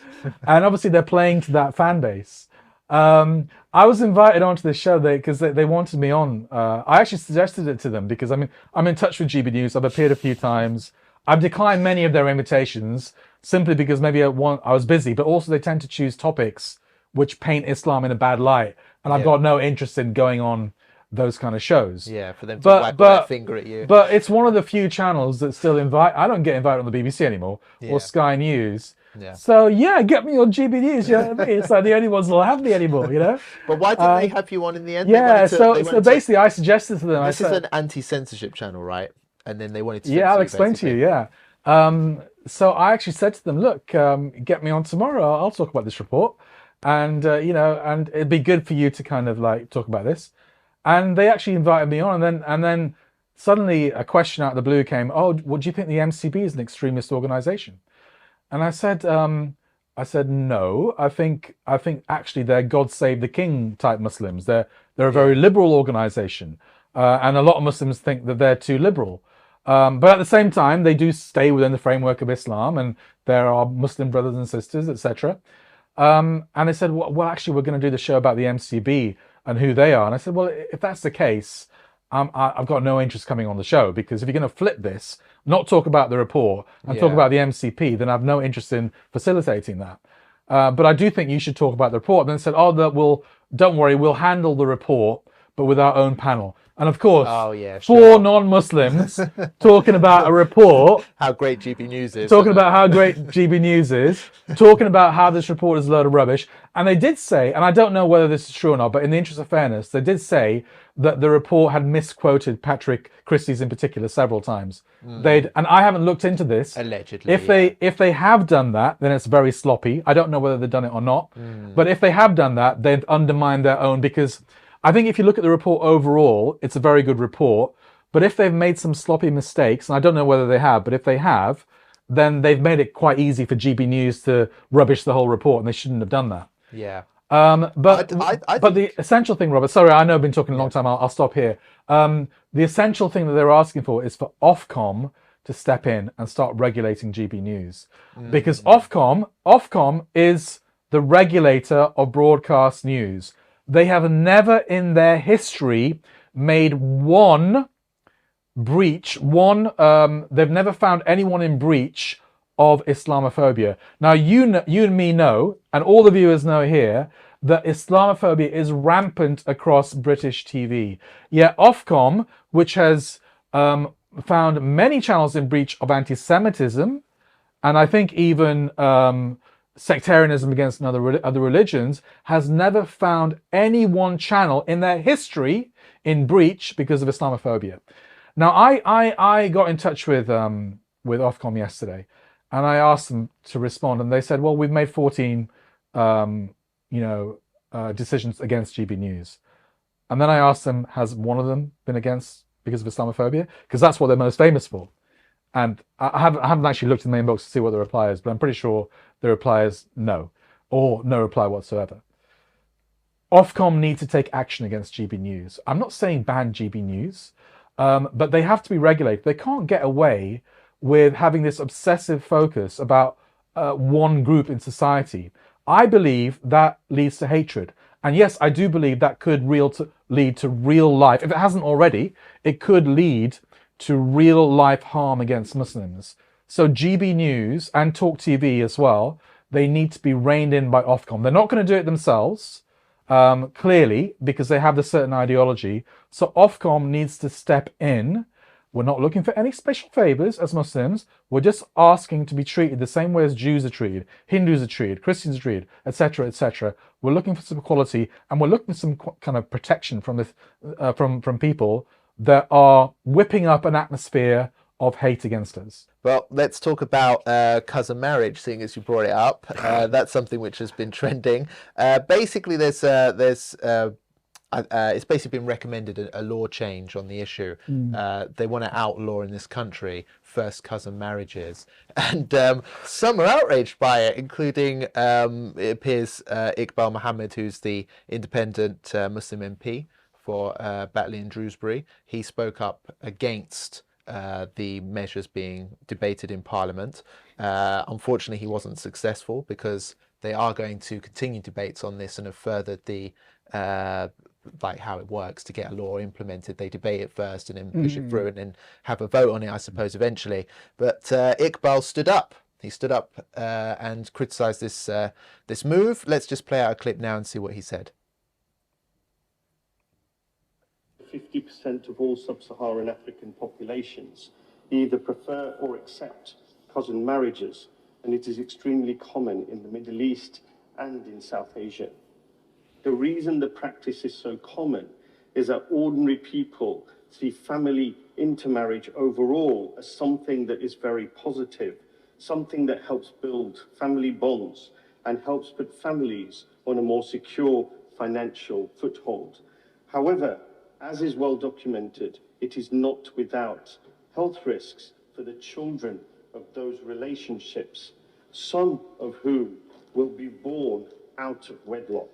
And obviously they're playing to that fan base. I was invited onto this show because they wanted me on. I actually suggested it to them because I'm in touch with GB News. I've appeared a few times. I've declined many of their invitations simply because maybe I was busy, but also they tend to choose topics which paint Islam in a bad light. And I've got no interest in going on those kind of shows. Yeah, for them to wag their finger at you. But it's one of the few channels that still invite. I don't get invited on the BBC anymore or Sky News. Yeah. So yeah, get me on GB News. You know what I mean? It's like the only ones that'll have me anymore. You know. But why didn't they have you on in the end? Yeah. So basically, I suggested to them. This is an anti-censorship channel, right? And then they wanted to. Yeah, I'll explain to you. Yeah. So I actually said to them, look, get me on tomorrow. I'll talk about this report. and and it'd be good for you to kind of like talk about this. And they actually invited me on, and then suddenly a question out of the blue came. Oh, what do you think the MCB is an extremist organization? And I said, no. I think actually they're God Save the King type Muslims. They're a very liberal organization, and a lot of Muslims think that they're too liberal. But at the same time, they do stay within the framework of Islam, and there are Muslim brothers and sisters, etc. And they said, well, actually, we're going to do the show about the MCB and who they are. And I said, well, if that's the case, I've got no interest coming on the show, because if you're going to flip this, not talk about the report and talk about the MCP, then I have no interest in facilitating that. But I do think you should talk about the report. And then said, don't worry, we'll handle the report, but with our own panel. And of course, four non-Muslims talking about a report. How great GB News is. Talking about how great GB News is. Talking about how this report is a load of rubbish. And they did say, and I don't know whether this is true or not, but in the interest of fairness, they did say that the report had misquoted Patrick Christie's in particular several times. And I haven't looked into this. Allegedly. If they have done that, then it's very sloppy. I don't know whether they've done it or not. But if they have done that, they've undermined their own, because I think if you look at the report overall, it's a very good report. But if they've made some sloppy mistakes, and I don't know whether they have, but if they have, then they've made it quite easy for GB News to rubbish the whole report, and they shouldn't have done that. Yeah. But the essential thing, Robert, sorry, I know I've been talking a long time, I'll stop here. The essential thing that they're asking for is for Ofcom to step in and start regulating GB News. Because Ofcom is the regulator of broadcast news. They have never in their history made one breach, they've never found anyone in breach of Islamophobia. Now, you and me know, and all the viewers know here, that Islamophobia is rampant across British TV. Yet Ofcom, which has found many channels in breach of anti-Semitism, and I think even sectarianism against other religions, has never found any one channel in their history in breach because of Islamophobia. Now, I got in touch with Ofcom yesterday, and I asked them to respond, and they said, well, we've made 14 decisions against GB News. And then I asked them, has one of them been against because of Islamophobia? Because that's what they're most famous for. And I haven't actually looked in the inbox to see what the reply is, but I'm pretty sure the reply is no, or no reply whatsoever. Ofcom need to take action against GB News. I'm not saying ban GB News, but they have to be regulated. They can't get away with having this obsessive focus about one group in society. I believe that leads to hatred. And yes, I do believe that could lead to real life. If it hasn't already, it could lead to real life harm against Muslims. So GB News and Talk TV as well, they need to be reined in by Ofcom. They're not going to do it themselves, clearly, because they have this certain ideology. So Ofcom needs to step in. We're not looking for any special favors as Muslims. We're just asking to be treated the same way as Jews are treated, Hindus are treated, Christians are treated, etc., etc. We're looking for some equality, and we're looking for some kind of protection from this, from people that are whipping up an atmosphere of hate against us. Well, let's talk about cousin marriage, seeing as you brought it up. That's something which has been trending. Basically, it's basically been recommended a law change on the issue. They want to outlaw in this country first cousin marriages, and some are outraged by it, including it appears Iqbal Mohammed, who's the independent Muslim MP for Batley and Shrewsbury. He spoke up against the measures being debated in Parliament. Unfortunately, he wasn't successful, because they are going to continue debates on this and have furthered the like how it works to get a law implemented. They debate it first and then push it through and then have a vote on it, I suppose, eventually. But Iqbal stood up. He stood up and criticised this move. Let's just play out a clip now and see what he said. 50% of all sub-Saharan African populations either prefer or accept cousin marriages, and it is extremely common in the Middle East and in South Asia. The reason the practice is so common is that ordinary people see family intermarriage overall as something that is very positive, something that helps build family bonds and helps put families on a more secure financial foothold. However, as is well documented, it is not without health risks for the children of those relationships, some of whom will be born out of wedlock.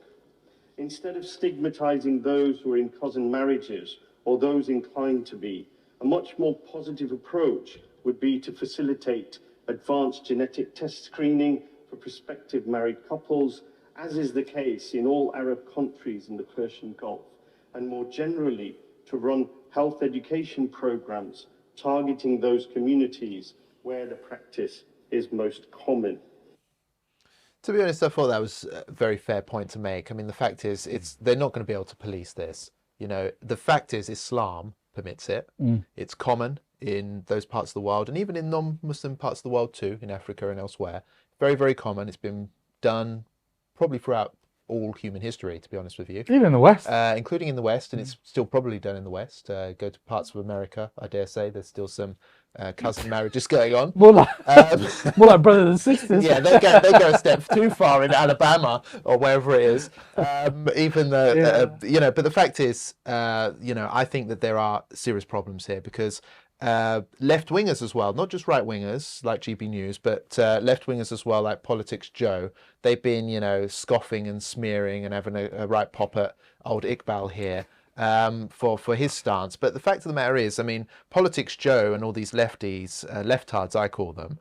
Instead of stigmatizing those who are in cousin marriages or those inclined to be, a much more positive approach would be to facilitate advanced genetic test screening for prospective married couples, as is the case in all Arab countries in the Persian Gulf, and more generally to run health education programs targeting those communities where the practice is most common. To be honest, I thought that was a very fair point to make. I mean, the fact is, they're not going to be able to police this. You know, the fact is, Islam permits it. It's common in those parts of the world, and even in non-Muslim parts of the world too, in Africa and elsewhere. Very, very common. It's been done probably throughout all human history, to be honest with you. Even in the West. Including in the West, and it's still probably done in the West. Go to parts of America, I dare say, there's still some cousin marriages going on. More like brothers and sisters. Yeah, they go a step too far in Alabama or wherever it is. Even though, you know, but the fact is, you know, I think that there are serious problems here because left-wingers as well, not just right-wingers like GB News, but left-wingers as well, like Politics Joe. They've been, you know, scoffing and smearing and having a right pop at old Iqbal here for his stance. But the fact of the matter is, I mean, Politics Joe and all these lefties, leftards I call them,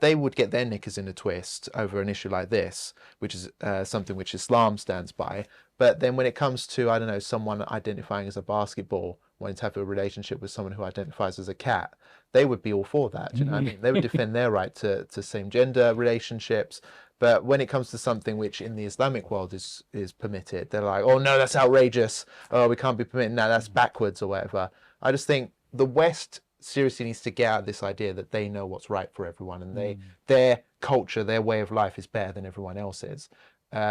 they would get their knickers in a twist over an issue like this, which is something which Islam stands by. But then when it comes to, I don't know, someone identifying as a basketball, wanting to have a relationship with someone who identifies as a cat, they would be all for that. Do you know what I mean? They would defend their right to same-gender relationships. But when it comes to something which in the Islamic world is permitted, they're like, oh no, that's outrageous. Oh, we can't be permitting that. That's backwards or whatever. I just think the West seriously needs to get out of this idea that they know what's right for everyone and their culture, their way of life is better than everyone else's.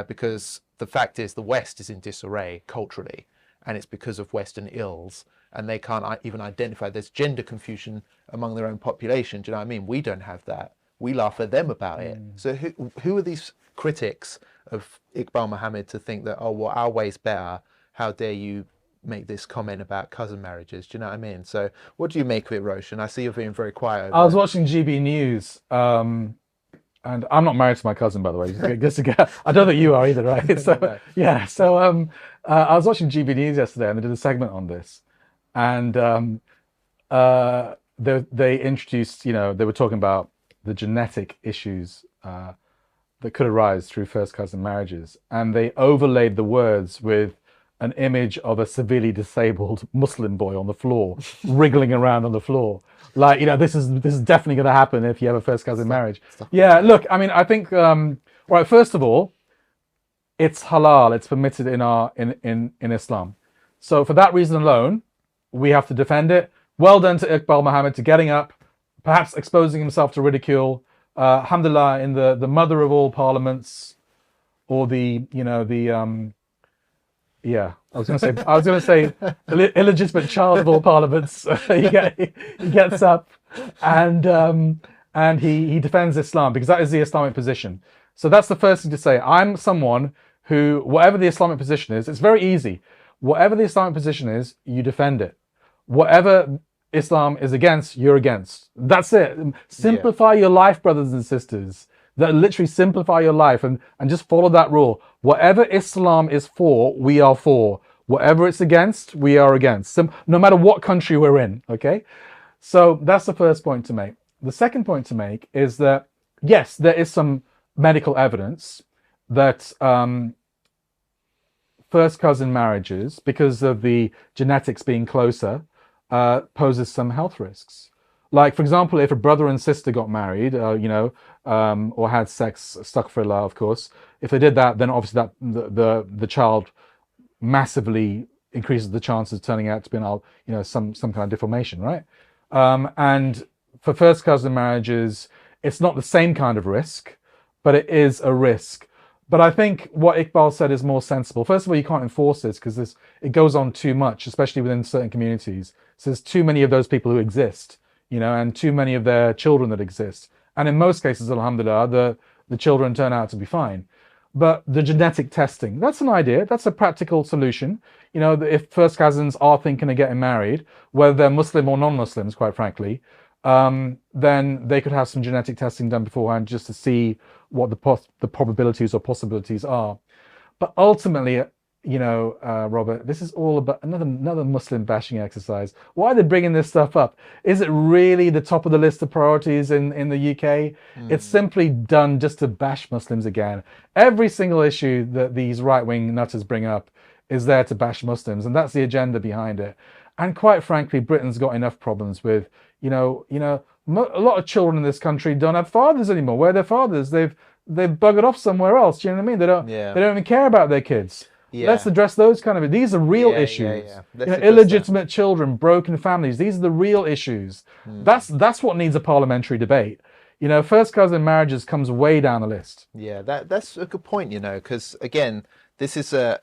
Because the fact is the West is in disarray culturally, and it's because of Western ills, and they can't even identify. There's gender confusion among their own population. Do you know what I mean? We don't have that. We laugh at them about it. So who are these critics of Iqbal Muhammad to think that, oh, well, our way's better? How dare you make this comment about cousin marriages? Do you know what I mean? So what do you make of it, Roshan? I see you're being very quiet over I was there. watching GB News, and I'm not married to my cousin, by the way. I don't think you are either, right? So yeah. So I was watching GB News yesterday, and they did a segment on this, and they introduced, you know, they were talking about the genetic issues that could arise through first cousin marriages, and they overlaid the words with an image of a severely disabled Muslim boy on the floor, wriggling around on the floor. Like, you know, this is definitely going to happen if you have a first cousin marriage. Yeah, look, I mean, I think, right, first of all, it's halal, it's permitted in Islam. So for that reason alone, we have to defend it. Well done to Iqbal Muhammad to getting up, perhaps exposing himself to ridicule. Alhamdulillah, in the mother of all parliaments, or the, you know, the, yeah, I was going to say illegitimate child of all parliaments. he gets up and he defends Islam, because that is the Islamic position. So that's the first thing to say. I'm someone who, whatever the Islamic position is, it's very easy. Whatever the Islamic position is, you defend it. Whatever Islam is against, you're against. That's it. Simplify your life, brothers and sisters. That literally simplify your life and just follow that rule. Whatever Islam is for, we are for. Whatever it's against, we are against. No matter what country we're in, okay? So that's the first point to make. The second point to make is that, yes, there is some medical evidence that first cousin marriages, because of the genetics being closer, poses some health risks. Like, for example, if a brother and sister got married, you know, or had sex, astaghfirullah, of course, if they did that, then obviously that the child massively increases the chances of turning out to be an, you know, some kind of deformation, right? And for first cousin marriages, it's not the same kind of risk, but it is a risk. But I think what Iqbal said is more sensible. First of all, you can't enforce this because it goes on too much, especially within certain communities. So there's too many of those people who exist, you know, and too many of their children that exist. And in most cases, alhamdulillah, the children turn out to be fine. But the genetic testing, that's an idea. That's a practical solution. You know, if first cousins are thinking of getting married, whether they're Muslim or non-Muslims, quite frankly, then they could have some genetic testing done beforehand just to see what the probabilities or possibilities are. But ultimately, you know, Robert, this is all about another Muslim bashing exercise. Why are they bringing this stuff up? Is it really the top of the list of priorities in the UK? It's simply done just to bash Muslims again. Every single issue that these right-wing nutters bring up is there to bash Muslims, and that's the agenda behind it. And quite frankly, Britain's got enough problems with, a lot of children in this country don't have fathers anymore. Where are their fathers? They've buggered off somewhere else. Do you know what I mean? They don't even care about their kids. Yeah. Let's address those kind of. These are real issues. Illegitimate children, broken families. These are the real issues. That's what needs a parliamentary debate. You know, first cousin marriages comes way down the list. Yeah, that's a good point. You know, because again, this is a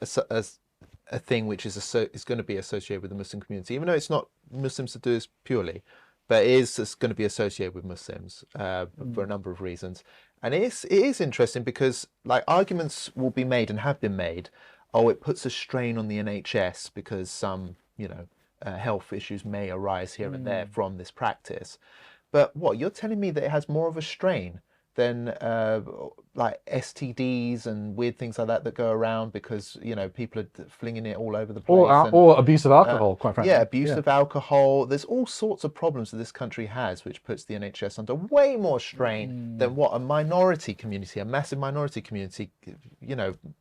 thing which is going to be associated with the Muslim community, even though it's not Muslims that do this purely, but it is going to be associated with Muslims for a number of reasons. And it is interesting because like arguments will be made and have been made. Oh, it puts a strain on the NHS because some, health issues may arise here and there from this practice. But what, you're telling me that it has more of a strain than like STDs and weird things like that go around because, people are flinging it all over the place. Or abuse of alcohol, quite frankly. Yeah, abuse of alcohol. There's all sorts of problems that this country has, which puts the NHS under way more strain than what a massive minority community,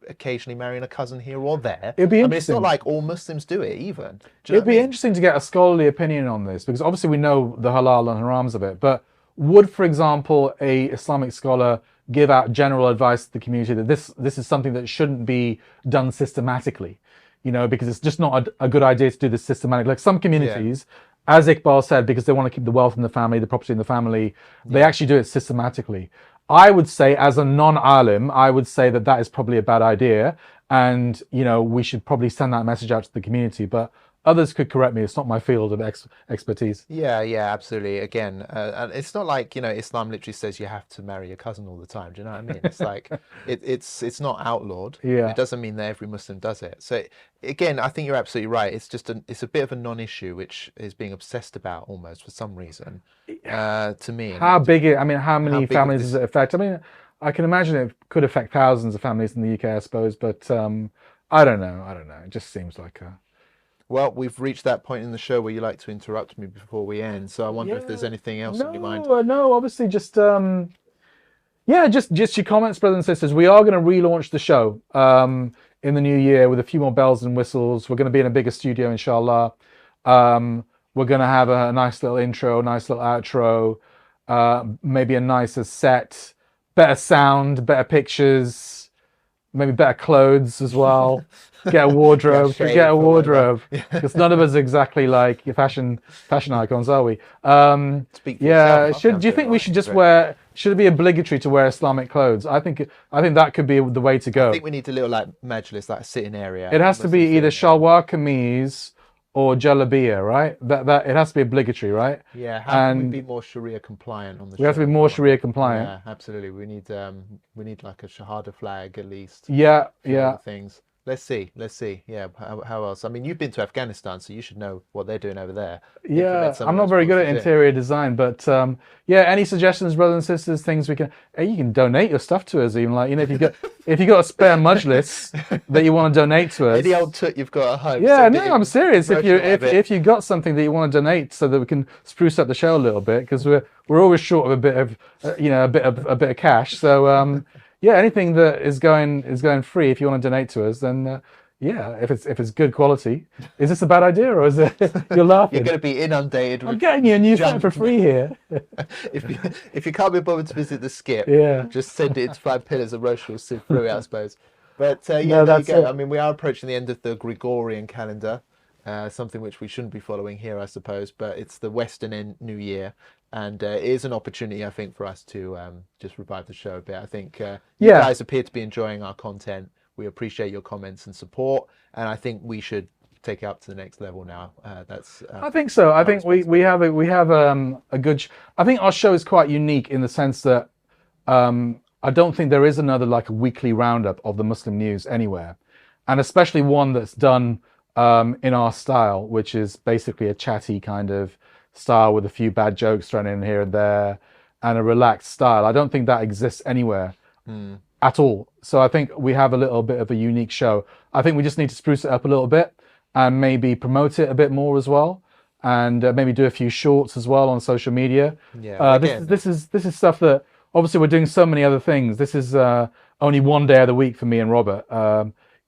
occasionally marrying a cousin here or there. It'd be interesting. It's not like all Muslims do it even. It'd be interesting to get a scholarly opinion on this because obviously we know the halal and harams of it, but would, for example, a Islamic scholar give out general advice to the community that this is something that shouldn't be done systematically, because it's just not a good idea to do this systematically. Like some communities, as Iqbal said, because they want to keep the wealth in the family, the property in the family, they actually do it systematically. I would say, as a non-alim, I would say that is probably a bad idea, and we should probably send that message out to the community. But others could correct me. It's not my field of expertise. Yeah, absolutely. Again, and it's not like Islam literally says you have to marry your cousin all the time. Do you know what I mean? It's like it's not outlawed. Yeah. It doesn't mean that every Muslim does it. So again, I think you're absolutely right. It's just it's a bit of a non-issue which is being obsessed about almost for some reason. To me, how many families does it affect? I mean, I can imagine it could affect thousands of families in the UK, I suppose. But I don't know. It just seems like a. Well, we've reached that point in the show where you like to interrupt me before we end. So I wonder if there's anything else in your mind. No, obviously just your comments, brothers and sisters. We are going to relaunch the show in the new year with a few more bells and whistles. We're going to be in a bigger studio, inshallah. We're going to have a nice little intro, nice little outro, maybe a nicer set, better sound, better pictures, maybe better clothes as well. Get a wardrobe. Get a wardrobe because none of us are exactly like fashion icons, are we? Do you think we should just wear? Should it be obligatory to wear Islamic clothes? I think that could be the way to go. I think we need a little like majlis, like a sitting area. It has to be either shalwar kameez or jalabiya, right? That it has to be obligatory, right? Yeah. How can we be more Sharia compliant on the show? We have to be more Sharia compliant. Yeah, absolutely. We need like a shahada flag at least. Yeah. Things. Let's see. Yeah. How else? I mean, you've been to Afghanistan, so you should know what they're doing over there. Yeah. I'm not very good at interior design, but any suggestions, brothers and sisters, things we can. You can donate your stuff to us, even like if you got a spare majlis that you want to donate to us. Any old tut you've got at home. Yeah. No, I'm serious. If you got something that you want to donate, so that we can spruce up the show a little bit, because we're always short of a bit of a bit of cash. So. Anything that is going free. If you want to donate to us, then if it's good quality. Is this a bad idea, or is it? You're laughing. You're going to be inundated. I'm getting you a new phone for free here. if you can't be bothered to visit the skip, just send it into 5 pillars and Rosh will sift through it, I suppose. But there you go. I mean, we are approaching the end of the Gregorian calendar. Something which we shouldn't be following here, I suppose, but it's the Western New Year, and it is an opportunity, I think, for us to just revive the show a bit. I think you guys appear to be enjoying our content. We appreciate your comments and support, and I think we should take it up to the next level now. I think so. I think we have a good. I think our show is quite unique in the sense that I don't think there is another like a weekly roundup of the Muslim news anywhere, and especially one that's done in our style, which is basically a chatty kind of style with a few bad jokes thrown in here and there, and a relaxed style. I don't think that exists anywhere at all. So I think we have a little bit of a unique show. I think we just need to spruce it up a little bit and maybe promote it a bit more as well, and maybe do a few shorts as well on social media. Yeah, this is stuff that obviously we're doing so many other things. This is only one day of the week for me and Robert.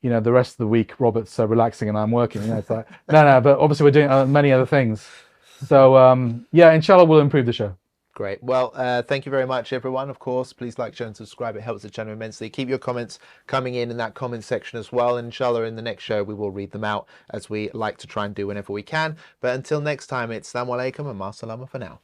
You know, the rest of the week Robert's relaxing and I'm working. You know, it's like no, but obviously we're doing many other things. So yeah, inshallah we'll improve the show. Great. Well, thank you very much, everyone. Of course, please like, share, and subscribe. It helps the channel immensely. Keep your comments coming in that comment section as well. And inshallah, in the next show, we will read them out as we like to try and do whenever we can. But until next time, it's Assalamu alaikum and ma salama for now.